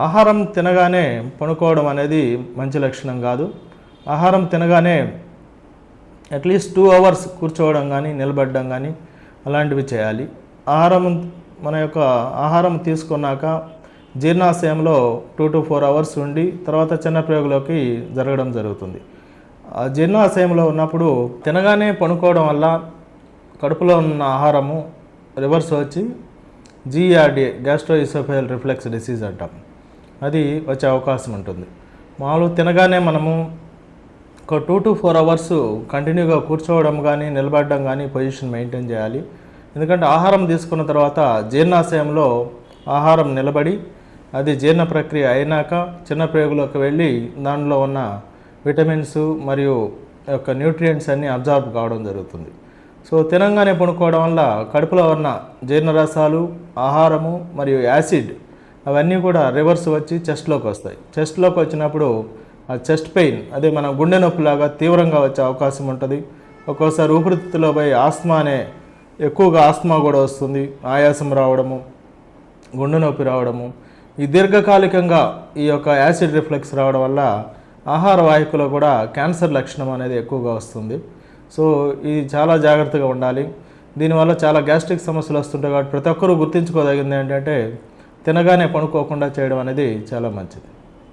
ఆహారం తినగానే పడుకోవడం అనేది మంచి లక్షణం కాదు. ఆహారం తినగానే అట్లీస్ట్ 2 అవర్స్ కూర్చోవడం కానీ నిలబడడం కానీ అలాంటివి చేయాలి. మన యొక్క ఆహారం తీసుకున్నాక జీర్ణాశయంలో 2 to 4 అవర్స్ ఉండి తర్వాత చిన్న ప్రేగులోకి జరగడం జరుగుతుంది. ఆ జీర్ణాశయంలో ఉన్నప్పుడు తినగానే పడుకోవడం వల్ల కడుపులో ఉన్న ఆహారము రివర్స్ వచ్చి GERD గ్యాస్ట్రోఇసోఫేజియల్ రిఫ్లెక్స్ డిసీజ్ అంటాం, అది వచ్చే అవకాశం ఉంటుంది. మామూలు తినగానే మనము ఒక 2 to 4 అవర్స్ కంటిన్యూగా కూర్చోవడం కానీ నిలబడడం కానీ పొజిషన్ మెయింటైన్ చేయాలి. ఎందుకంటే ఆహారం తీసుకున్న తర్వాత జీర్ణాశయంలో ఆహారం నిలబడి అది జీర్ణ ప్రక్రియ అయినాక చిన్న ప్రేగులోకి వెళ్ళి దానిలో ఉన్న విటమిన్స్ మరియు యొక్క న్యూట్రియంట్స్ అన్నీ అబ్జార్బ్ కావడం జరుగుతుంది. సో తినంగానే పడుకోవడం వల్ల కడుపులో ఉన్న జీర్ణరసాలు, ఆహారము మరియు యాసిడ్ అవన్నీ కూడా రివర్స్ వచ్చి చెస్ట్లోకి వస్తాయి. చెస్ట్లోకి వచ్చినప్పుడు ఆ చెస్ట్ పెయిన్ అదే మన గుండె నొప్పిలాగా తీవ్రంగా వచ్చే అవకాశం ఉంటుంది. ఒక్కోసారి ఊపిరితిత్తులో పోయి ఎక్కువగా ఆస్తమా కూడా వస్తుంది. ఆయాసం రావడము, గుండె నొప్పి రావడము, ఈ దీర్ఘకాలికంగా ఈ యొక్క యాసిడ్ రిఫ్లెక్స్ రావడం వల్ల ఆహార వాహికలో కూడా క్యాన్సర్ లక్షణం అనేది ఎక్కువగా వస్తుంది. సో ఇది చాలా జాగ్రత్తగా ఉండాలి. దీనివల్ల చాలా గ్యాస్ట్రిక్ సమస్యలు వస్తుంటాయి. కాబట్టి ప్రతి ఒక్కరూ గుర్తుంచుకోదగింది ఏంటంటే తినగానే పడుకోకుండా చేయడం అనేది చాలా మంచిది.